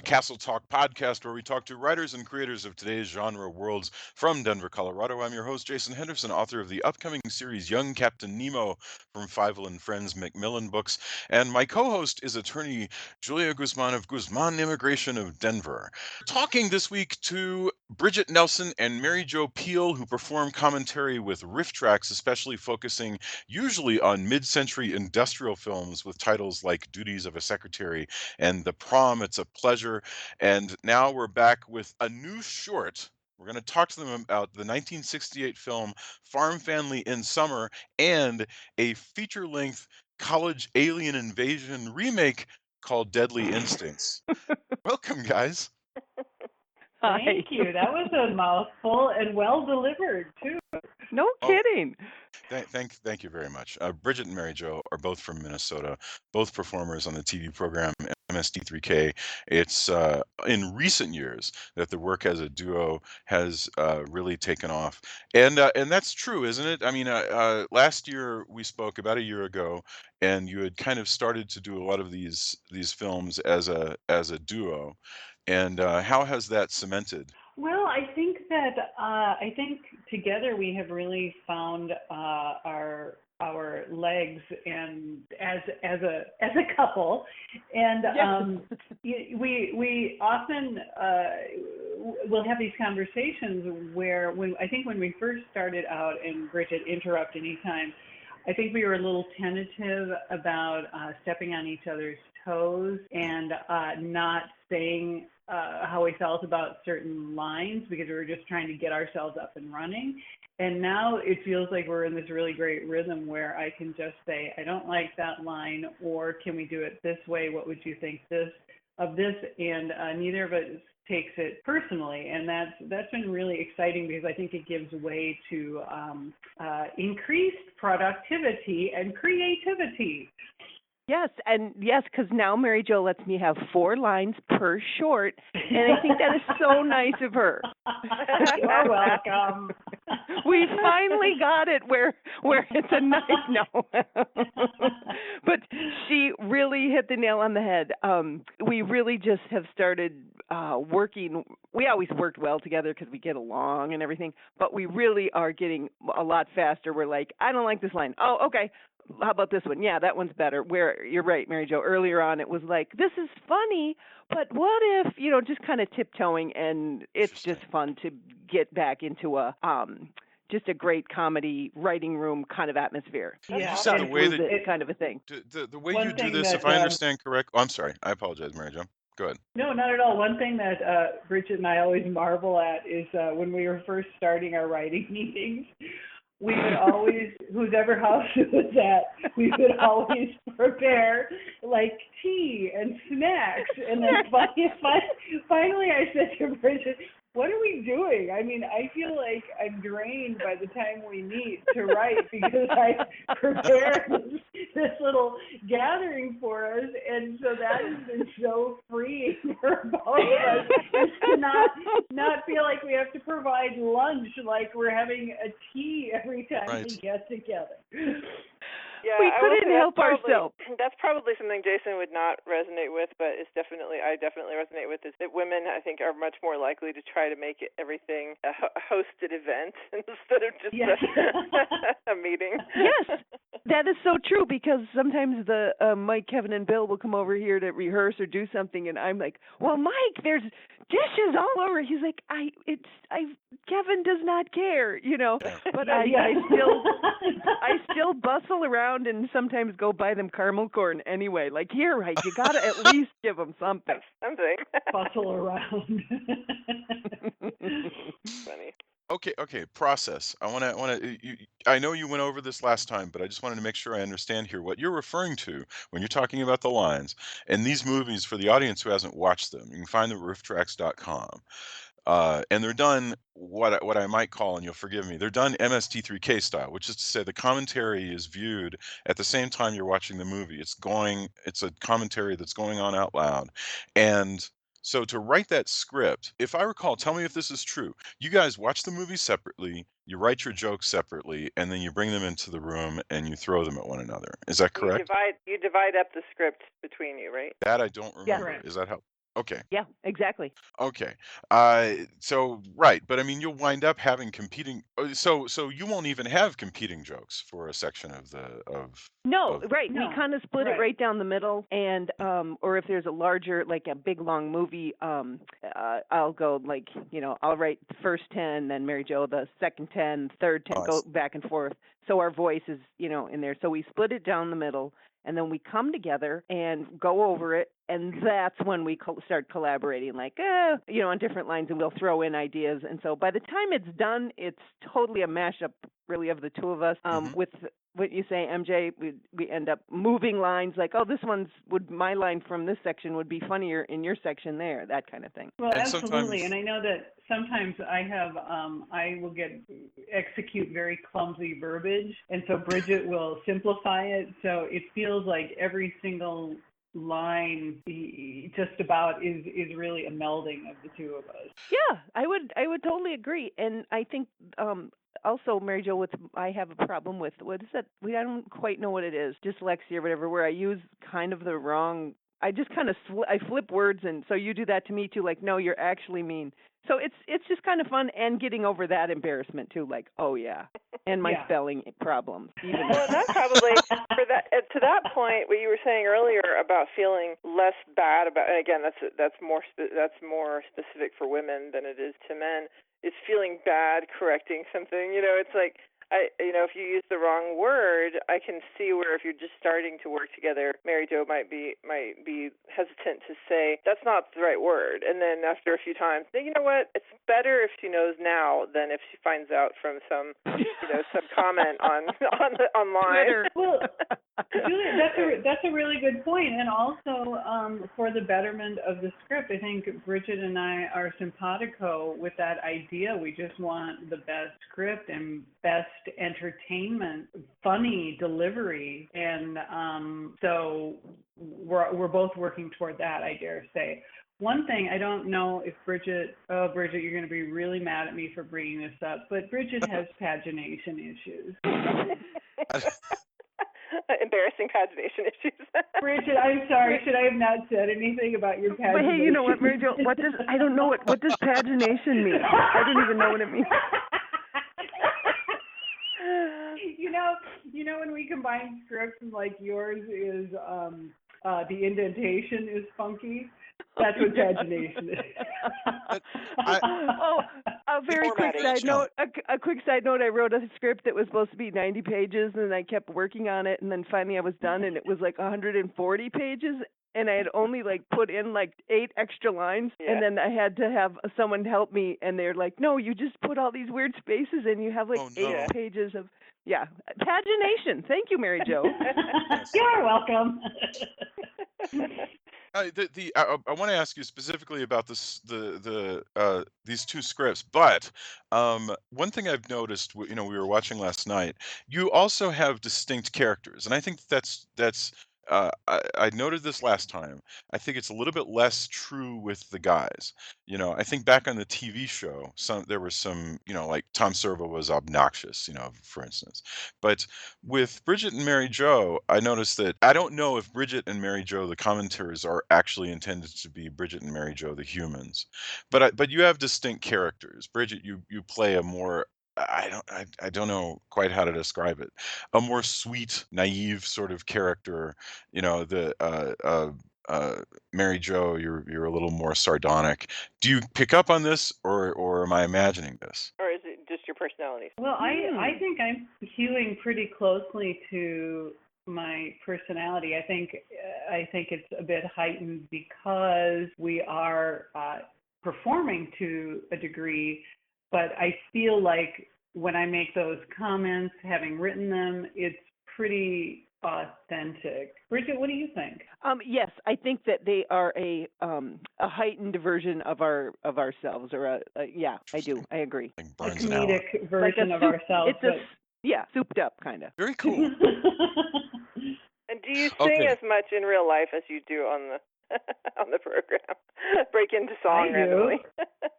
Castle Talk podcast, where we talk to writers and creators of today's genre worlds from Denver, Colorado. I'm your host, Jason Henderson, author of the upcoming series Young Captain Nemo from Fievel and Friends Macmillan Books. And my co-host is attorney Julia Guzman of Guzman Immigration of Denver. Talking this week to Bridget Nelson and Mary Jo Pehl, who perform commentary with Rifftrax, especially focusing usually on mid-century industrial films with titles like Duties of a Secretary and The Prom, It's a Pleasure. And now we're back with a new short. We're going to talk to them about the 1968 film Farm Family in Summer and a feature-length college alien invasion remake called Deadly Instincts. Welcome, guys. Hi. Thank you. That was a mouthful and well delivered, too. No kidding. Thank you very much. Bridget and Mary Jo are both from Minnesota, both performers on the TV program MST3K. It's in recent years that the work as a duo has really taken off, and that's true, isn't it? I mean, last year we spoke about a year ago, and you had kind of started to do a lot of these films as a duo, and how has that cemented? Well, I think that together we have really found our legs and as a couple, and we often will have these conversations where when we first started out, and Bridget, interrupt anytime, I think we were a little tentative about stepping on each other's toes and not saying how we felt about certain lines because we were just trying to get ourselves up and running. And now it feels like we're in this really great rhythm where I can just say, I don't like that line, or can we do it this way? What would you think of this? And neither of us takes it personally. And that's been really exciting because I think it gives way to increased productivity and creativity. Yes, because now Mary Jo lets me have 4 lines per short, and I think that is so nice of her. You're welcome. We finally got it where it's a nice no. But she really hit the nail on the head. We really just have started working. We always worked well together because we get along and everything, but we really are getting a lot faster. We're like, I don't like this line. Oh, okay. How about this one? Yeah, that one's better. Where you're right, Mary Jo. Earlier on, it was like, this is funny, but what if, just kind of tiptoeing, and it's just fun to get back into a just a great comedy writing room kind of atmosphere. Yeah, so the way that it kind of a thing. The way you do this, if I understand correct, I'm sorry, I apologize, Mary Jo. Go ahead. No, not at all. One thing that Bridget and I always marvel at is when we were first starting our writing meetings, we would always, whoever house it was at, we would always prepare like tea and snacks. And then finally I said to Bridget, what are we doing? I mean, I feel like I'm drained by the time we meet to write because I prepared this little gathering for us. And so that has been so freeing for both of us to not feel like we have to provide lunch like we're having a tea every time we get together. Yeah, we couldn't help ourselves. That's probably something Jason would not resonate with, but I definitely resonate with, is that women, I think, are much more likely to try to make everything a hosted event instead of just a meeting. Yes, that is so true, because sometimes the Mike, Kevin, and Bill will come over here to rehearse or do something, and I'm like, well, Mike, there's dishes all over. He's like, Kevin does not care, but I still bustle around and sometimes go buy them caramel corn anyway. Like, here, right, you gotta at least give them something. Bustle around. Funny. Okay. Process. I know you went over this last time, but I just wanted to make sure I understand here what you're referring to when you're talking about the lines. And these movies, for the audience who hasn't watched them, you can find them at rifftrax.com. And they're done what I might call, and you'll forgive me, they're done MST3K style, which is to say the commentary is viewed at the same time you're watching the movie. It's a commentary that's going on out loud. And so to write that script, if I recall, tell me if this is true, you guys watch the movie separately, you write your jokes separately, and then you bring them into the room and you throw them at one another. Is that correct? You divide up the script between you, right? That I don't remember. Yeah. Is that how? Okay. Yeah, exactly. Okay. So right, but I mean, you'll wind up having competing. So you won't even have competing jokes for a section of the No, of. right. We No, kind of split it right. right down the middle, and or if there's a larger, like a big long movie, I'll go like, I'll write the first 10, then Mary Jo the second 10, third 10, Oh, go back and forth. So our voice is, in there. So we split it down the middle, and then we come together and go over it, and that's when we start collaborating, like, on different lines, and we'll throw in ideas. And so by the time it's done, it's totally a mashup, really, of the two of us. With what you say, MJ, we end up moving lines, like, oh, my line from this section would be funnier in your section there, that kind of thing. Well, And absolutely. sometimes, And I know that sometimes I will execute very clumsy verbiage. And so Bridget will simplify it. So it feels like every single line just about is really a melding of the two of us. Yeah, I would totally agree. And I think also, Mary Jo, I have a problem with, what is that? I don't quite know what it is, dyslexia or whatever, where I use kind of the wrong. I just kind of I flip words, and so you do that to me too. Like, no, you're actually mean. So it's just kind of fun, and getting over that embarrassment too. Like, oh yeah, and my spelling problems. Even well, and that's probably for that to that point. What you were saying earlier about feeling less bad about, and again, that's more specific for women than it is to men. Is feeling bad correcting something. It's like if you use the wrong word, I can see where if you're just starting to work together, Mary Jo might be hesitant to say that's not the right word, and then after a few times, you know what? It's better if she knows now than if she finds out from some some comment online. Well, Julia, that's a really good point, and also for the betterment of the script, I think Bridget and I are simpatico with that idea. We just want the best script and best entertainment, funny delivery, and so we're both working toward that, I dare say. One thing, I don't know if Bridget, you're going to be really mad at me for bringing this up, but Bridget has pagination issues. Embarrassing pagination issues. Bridget, I'm sorry. Should I have not said anything about your pagination? But hey, you know what, Mary Jo? I don't know what does pagination mean? I don't even know what it means. You know when we combine scripts and like yours is the indentation is funky. That's what pagination is. A very quick side note. A quick side note. I wrote a script that was supposed to be 90 pages, and I kept working on it, and then finally I was done, and it was like 140 pages. And I had only put in 8 extra lines, and then I had to have someone help me, and they're like, "No, you just put all these weird spaces, and you have 8 pages of pagination." Thank you, Mary Jo. Yes. You're welcome. I want to ask you specifically about these two scripts, but one thing I've noticed, we were watching last night, you also have distinct characters, and I think that's I noted this last time. I think it's a little bit less true with the guys. I think back on the TV show, there was some, like Tom Servo was obnoxious, for instance. But with Bridget and Mary Jo, I noticed that I don't know if Bridget and Mary Jo, the commentators, are actually intended to be Bridget and Mary Jo, the humans. But you have distinct characters. Bridget, you play a more I don't know quite how to describe it. A more sweet, naive sort of character. The Mary Jo, you're a little more sardonic. Do you pick up on this, or am I imagining this? Or is it just your personality? Well, I think I'm hewing pretty closely to my personality. I think it's a bit heightened because we are performing to a degree, but I feel like when I make those comments, having written them, it's pretty authentic. Bridget, what do you think? Yes, I think that they are a heightened version of ourselves, or yeah, I do. I agree. A comedic version of ourselves. It's souped up kind of. Very cool. And do you sing as much in real life as you do on on the program. Break into song randomly.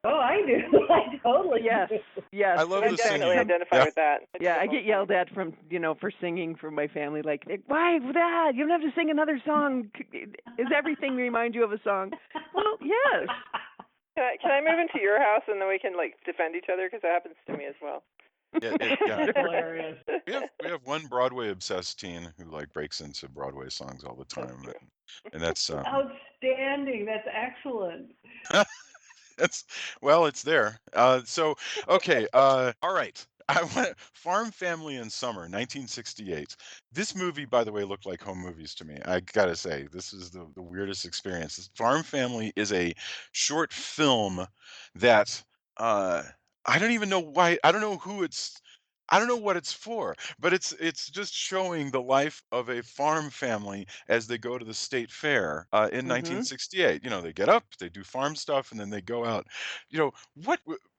I do. I totally Yes. do. Yes. I love I the definitely singing. identify with that. Yeah, I get yelled at from for singing from my family. Like, why that? You don't have to sing another song. Does everything remind you of a song? Well, yes. Can I move into your house and then we can like defend each other, because that happens to me as well. Yeah, That's hilarious. we have one Broadway obsessed teen who like breaks into Broadway songs all the time, and that's Outstanding. That's excellent. it's there. So okay, all right. I went Farm Family in Summer, 1968. This movie, by the way, looked like home movies to me. I gotta say, this is the weirdest experience. Farm Family is a short film that I don't even know why. I don't know who it's. I don't know what it's for, but it's just showing the life of a farm family as they go to the state fair in Mhm. 1968. You know, they get up, they do farm stuff, and then they go out. You know,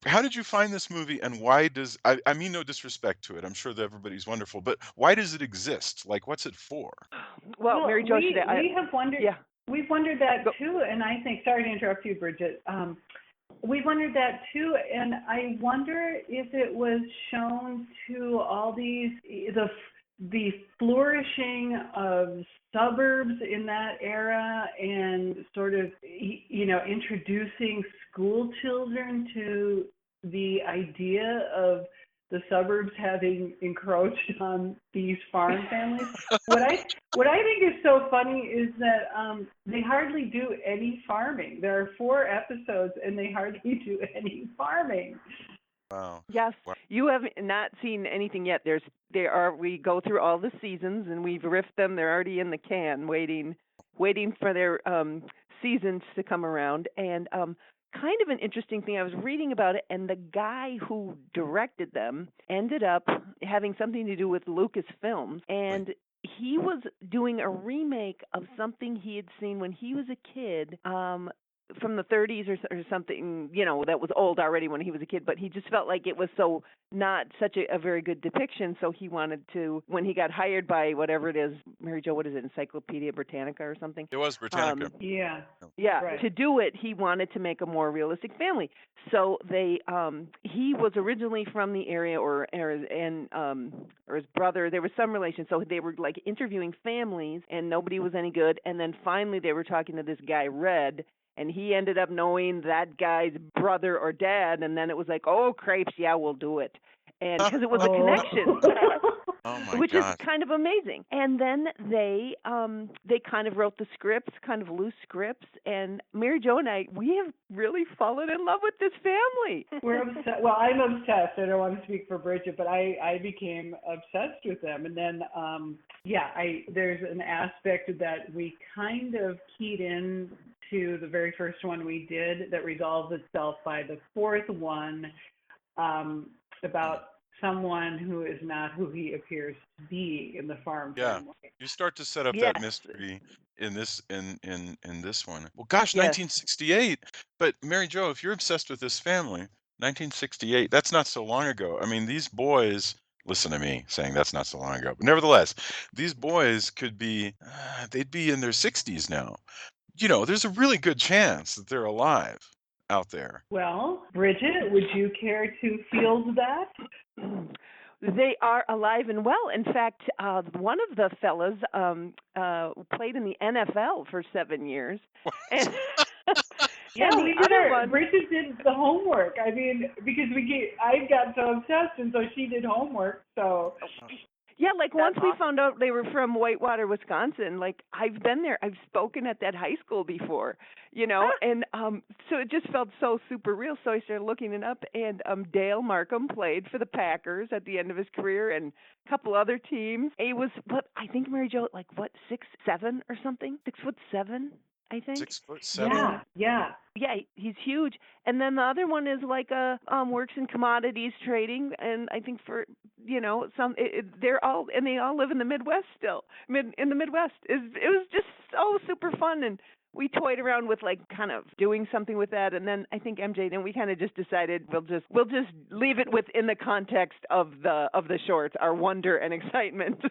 how did you find this movie, and why does I mean no disrespect to it. I'm sure that everybody's wonderful, but why does it exist? Like, what's it for? Well, Mary Jo, we have wondered. Yeah. We've wondered that Go. too, and I think. Sorry to interrupt you, Bridget. We wondered that too, and I wonder if it was shown to all the flourishing of suburbs in that era, and sort of introducing school children to the idea of the suburbs having encroached on these farm families. What I think is so funny is that they hardly do any farming. There are 4 episodes, and they hardly do any farming. Wow. Yes, Wow. you have not seen anything yet. We go through all the seasons and we've riffed them. They're already in the can, waiting for their seasons to come around. And kind of an interesting thing, I was reading about it, and the guy who directed them ended up having something to do with Lucasfilms, and he was doing a remake of something he had seen when he was a kid. From the 30s or something, that was old already when he was a kid, but he just felt like it was so not such a very good depiction, so he wanted to, when he got hired by whatever it is, Mary Jo, what is it, Encyclopedia Britannica or something? It was Britannica. Yeah, right. To do it, he wanted to make a more realistic family. So he was originally from the area, or his brother, there was some relation, so they were like interviewing families, and nobody was any good, and then finally they were talking to this guy, Red, and he ended up knowing that guy's brother or dad, and then it was like, oh, crepes, yeah, we'll do it. And because it was a connection. Oh my Which gosh. is kind of amazing. And then they kind of wrote the scripts, kind of loose scripts, and Mary Jo and I, we have really fallen in love with this family. We're obsessed. Well, I'm obsessed. I don't want to speak for Bridget, but I became obsessed with them. And then, there's an aspect that we kind of keyed in to the very first one we did that resolves itself by the 4th one, about someone who is not who he appears to be in the farm family. You start to set up Yes. that mystery in this one. Well, gosh, Yes. 1968. But Mary Jo, if you're obsessed with this family, 1968, that's not so long ago. I mean, these boys, listen to me saying that's not so long ago. But nevertheless, these boys could be, they'd be in their 60s now. There's a really good chance that they're alive out there. Well, Bridget, would you care to field that? They are alive and well. In fact, one of the fellas played in the NFL for 7 years. And Bridget did the homework. I mean, because I got so obsessed, and so she did homework. So. Yeah, like once we found out they were from Whitewater, Wisconsin, like I've been there. I've spoken at that high school before, and so it just felt so super real. So I started looking it up, and Dale Markham played for the Packers at the end of his career and a couple other teams. He was, I think, Mary Jo, 6'7" or something? 6'7", I think. 6'7". Yeah. Yeah, he's huge. And then the other one is works in commodities trading, and I think for they all live in the Midwest still. In the Midwest, it was just so super fun, and we toyed around with like kind of doing something with that, and then I think MJ, then we kind of just decided we'll just leave it within the context of the shorts, our wonder and excitement.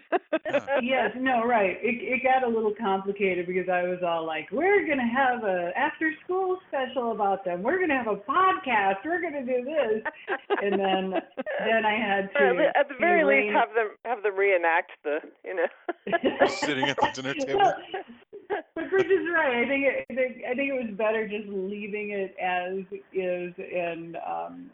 Yes, no, right. It got a little complicated because I was all like, we're gonna have a after school special about them. We're gonna have a podcast. We're gonna do this, and then I had to at the very least have them reenact the sitting at the dinner table. But Bridget's right. I think it was better just leaving it as is, and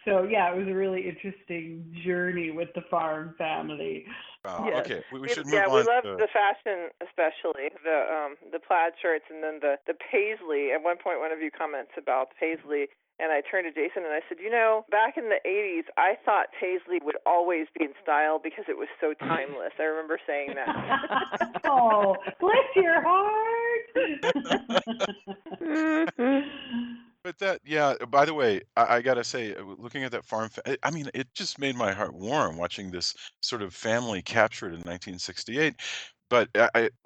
so yeah, it was a really interesting journey with the Farm family. Wow. Yes. Okay, we should move yeah, on. we loved the fashion, especially the plaid shirts, and then the paisley. At one point, one of you comments about paisley. And I turned to Jason and I said, back in the 80s, I thought paisley would always be in style because it was so timeless. I remember saying that. Oh, bless your heart. But that, yeah, by the way, I gotta say, looking at that farm, I mean, it just made my heart warm watching this sort of family captured in 1968. But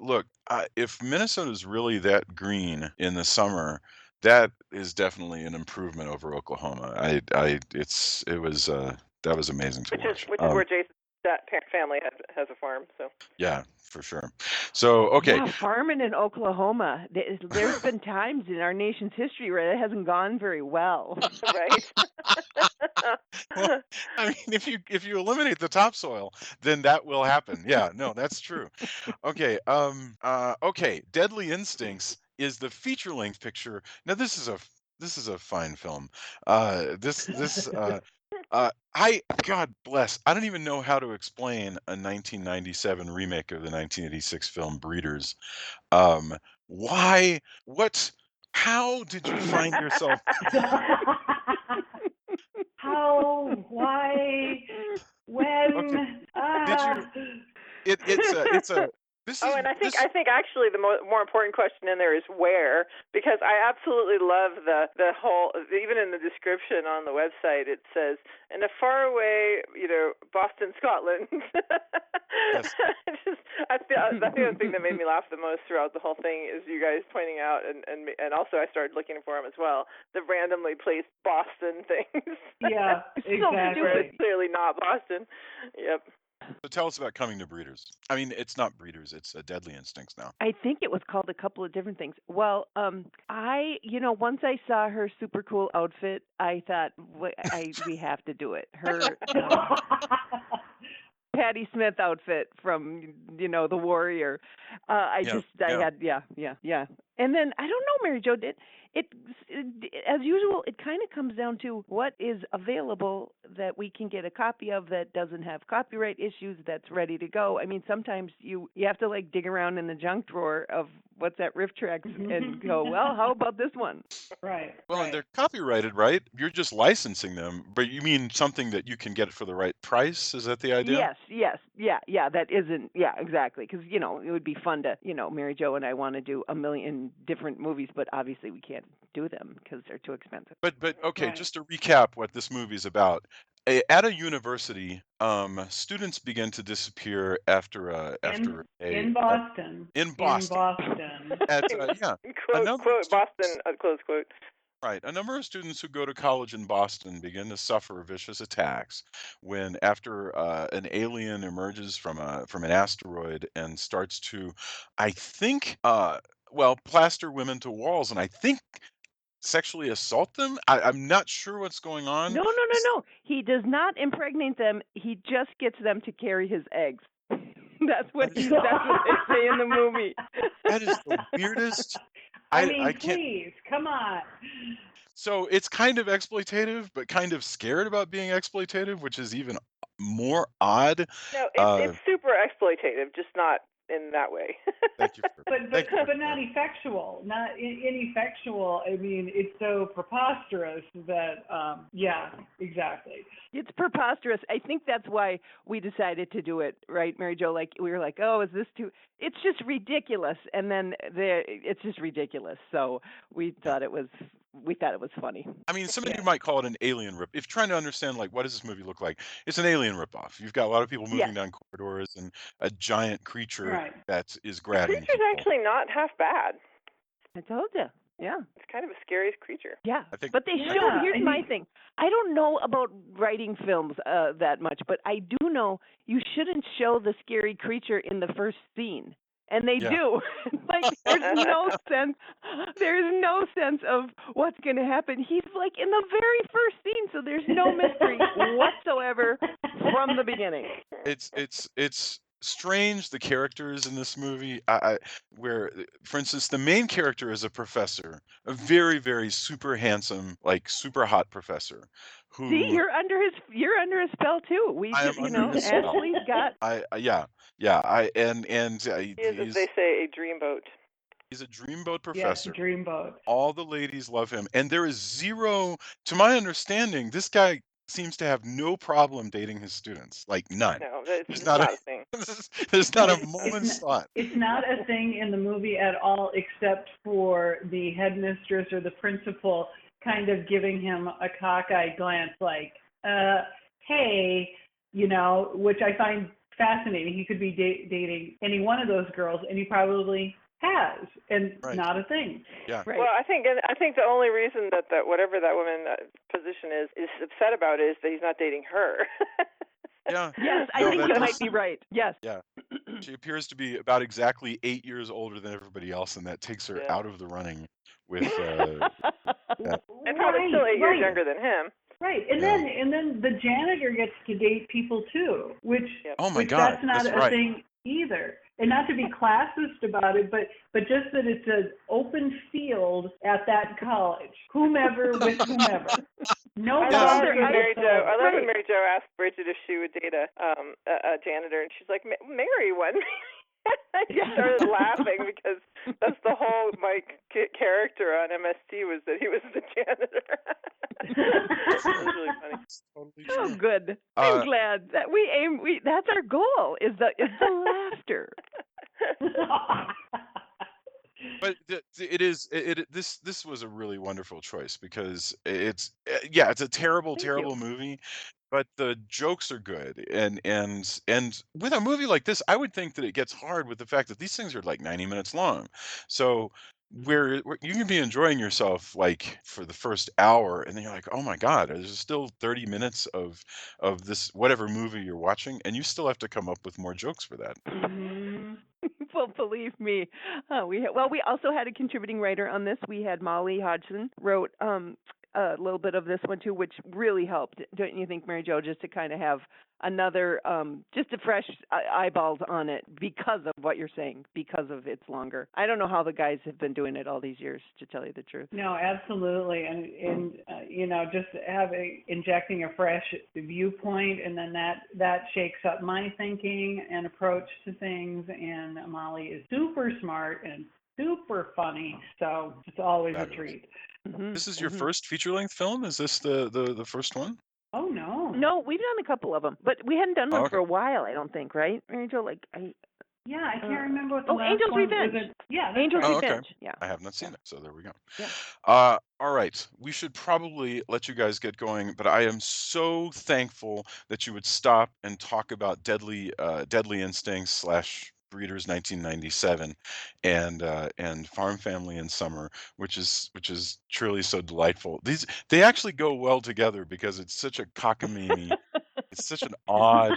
look, if Minnesota's really that green in the summer, that is definitely an improvement over Oklahoma. That was amazing to watch. Which is where Jason's family has a farm. So Yeah, for sure. So okay, Yeah, farming in Oklahoma. There's been times in our nation's history where it hasn't gone very well. right. well, I mean, if you eliminate the topsoil, then that will happen. Yeah, no, that's true. Okay, okay, Deadly Instincts is the feature-length picture. Now this is a fine film. God bless. I don't even know how to explain a 1997 remake of the 1986 film Breeders. Why? What? How did you find yourself? How? Why? When? Okay. Did you? It's a. This is. And I think actually the more important question in there is where, because I absolutely love the whole, even in the description on the website it says in a faraway Boston, Scotland. Yes. I think the thing that made me laugh the most throughout the whole thing is you guys pointing out, and also I started looking for them as well, the randomly placed Boston things. Yeah, exactly. Where it's clearly not Boston. Yep. So tell us about Coming to Breeders. I mean, it's not Breeders; it's Deadly Instincts now. I think it was called a couple of different things. Well, once I saw her super cool outfit, I thought we have to do it. Her Patti Smith outfit from The Warrior. I had. And then I don't know, Mary Jo, it as usual, it kind of comes down to what is available that we can get a copy of that doesn't have copyright issues, that's ready to go. I mean, sometimes you have to like dig around in the junk drawer of what's at Rifftrax and go, well, how about this one? Right. Well, and they're copyrighted, right? You're just licensing them, but you mean something that you can get for the right price? Is that the idea? Yes, yeah. That isn't, yeah, exactly. Because it would be fun to, Mary Jo and I want to do a million different movies, but obviously we can't do them because they're too expensive. But okay, Right. just to recap what this movie is about. At a university, students begin to disappear after in Boston. in Boston. At Quote Boston, close quote. Right. A number of students who go to college in Boston begin to suffer vicious attacks when, after an alien emerges from an asteroid and starts to, I think, plaster women to walls, and I think sexually assault them. I'm not sure what's going on. No. He does not impregnate them. He just gets them to carry his eggs. That's what they say in the movie. That is the weirdest. I mean, I can't. please, come on. So it's kind of exploitative, but kind of scared about being exploitative, which is even more odd. No, it's super exploitative, just not in that way. Thank you. But not effectual, not ineffectual. I mean, it's so preposterous that, yeah, exactly. It's preposterous. I think that's why we decided to do it, right, Mary Jo? Like, we were like, oh, is this too? It's just ridiculous, and then it's just ridiculous. So we thought it was funny. I mean, some of you might call it an alien rip. If you're trying to understand, like, what does this movie look like? It's an alien ripoff. You've got a lot of people moving down corridors and a giant creature that is The grabbing creature's people. actually not half bad. I told you. Yeah. It's kind of a scary creature. Yeah. I think. But they Yeah, showed. Here's I my think- thing. I don't know about writing films that much, but I do know you shouldn't show the scary creature in the first scene. And they Yeah. do. Like there's no sense. There's no sense of what's going to happen. He's like in the very first scene, so there's no mystery whatsoever from the beginning. It's strange, the characters in this movie. Where, for instance, the main character is a professor, a very, very super handsome, like super hot professor, See, who you're under his spell too. We I am just, you under know, his spell. Ashley's got. Yeah, yeah. And He is, as they say, a dreamboat. he's a dreamboat Yes, professor. dreamboat. All the ladies love him, and there is zero, to my understanding, this guy seems to have no problem dating his students, like none. No, it's There's just not not a a thing. there's not a It's moment's n- thought. It's not a thing in the movie at all, except for the headmistress or the principal kind of giving him a cockeyed glance, like, hey, which I find fascinating. He could be dating any one of those girls, and he probably has, and Right. not a thing. Yeah. Right. Well, I think the only reason that whatever that woman position is upset about is that he's not dating her. Yeah. Yes, I No, think that you is- might be right. Yes. Yeah. She appears to be about exactly 8 years older than everybody else, and that takes her Yeah. out of the running with And probably still 8 years younger than him. Right, and Yeah. then the janitor gets to date people too, which Yep. Oh my which God, that's not that's a right. thing either. And not to be classist about it, but just that it's an open field at that college, whomever with whomever. No I Yes. love boundary when Mary Jo. I love when Right. Mary Jo asked Bridget if she would date a janitor, and she's like, "Marry one." She Yeah. started laughing because that's the whole character on MST was that he was the janitor. It was really funny. It's totally Oh, true. good. I'm glad that that's our goal is the laughter. But this was a really wonderful choice because it's a terrible Thank you. terrible movie, but the jokes are good, and with a movie like this I would think that it gets hard with the fact that these things are like 90 minutes long, so where you can be enjoying yourself like for the first hour and then you're like, oh my God, there's still 30 minutes of this whatever movie you're watching, and you still have to come up with more jokes for that. Mhm. Well, believe me, we also had a contributing writer on this. We had Molly Hodgson wrote a little bit of this one too, which really helped, don't you think, Mary Jo, just to kind of have another just a fresh eyeballs on it because of what you're saying, because of it's longer. I don't know how the guys have been doing it all these years, to tell you the truth. No, absolutely, and just injecting a fresh viewpoint, and then that shakes up my thinking and approach to things. And Molly is super smart and super funny, so it's always Fabulous. a treat. Mm-hmm. This is your first feature-length film? Is this the first one? Oh no, No, we've done a couple of them, but we hadn't done one Oh, okay. for a while. I don't think, right, Mary Jo? yeah, I can't remember what the last Angel's one Revenge. was. Yeah, that's Angel's right. Oh, okay. Revenge. Yeah. I have not seen it, so there we go. Yeah. All right, we should probably let you guys get going, but I am so thankful that you would stop and talk about Deadly Instincts / Breeders 1997 and Farm Family in Summer, which is truly so delightful. They actually go well together because it's such a cockamamie. It's such an odd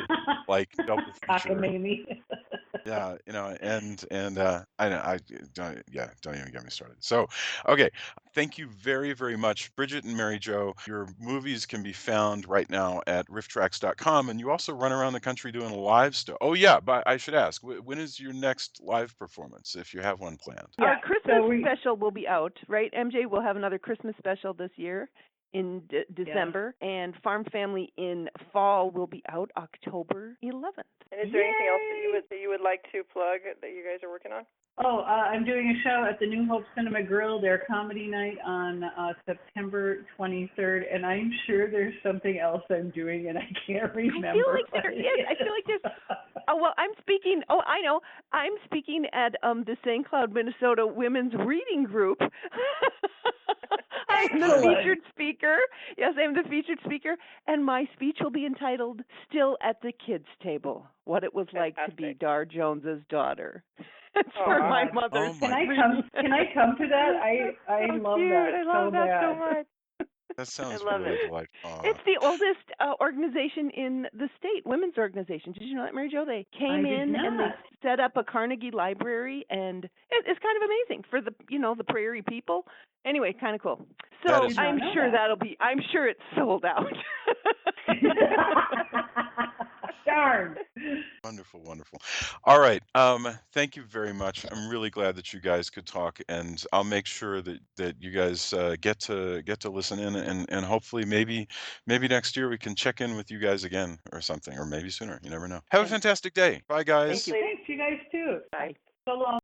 like double feature. Cockamamie. Yeah, I don't even get me started. So, okay, thank you very, very much, Bridget and Mary Jo. Your movies can be found right now at rifftrax.com, and you also run around the country doing live stuff. Oh yeah, but I should ask, when is your next live performance, if you have one planned? Yeah, Our Christmas so special will be out, right, MJ? We'll have another Christmas special this year in December, and Farm Family in fall will be out October 11th. And is there anything else that you would like to plug that you guys are working on? Oh, I'm doing a show at the New Hope Cinema Grill, their comedy night on September 23rd, and I'm sure there's something else I'm doing, and I can't remember. I feel like there is. I feel like there's. Oh well, I'm speaking. Oh, I know. I'm speaking at the St. Cloud, Minnesota Women's Reading Group. I'm the Excellent. featured speaker. Yes, I'm the featured speaker, and my speech will be entitled "Still at the Kids' Table: What It Was Like to Be Fantastic. Dar Jones's Daughter." It's Oh, for my God. mother. Oh, Can my I God. come? Can I come to that? I So love cute. that I love so that bad. so much. That sounds love really it. delightful. Aw. It's the oldest organization in the state, women's organization. Did you know that, Mary Jo? They came I did in and they not. set up a Carnegie Library, and it's kind of amazing for the prairie people. Anyway, kind of cool. That So is not I'm know sure that. I'm sure it's sold out. Darn. wonderful, wonderful. All right. Thank you very much. I'm really glad that you guys could talk, and I'll make sure that you guys get to listen in, and hopefully maybe next year we can check in with you guys again or something, or maybe sooner. You never know. Have a Thanks. fantastic day. Bye, Thank guys. you. Thanks, you guys too. Bye. So long.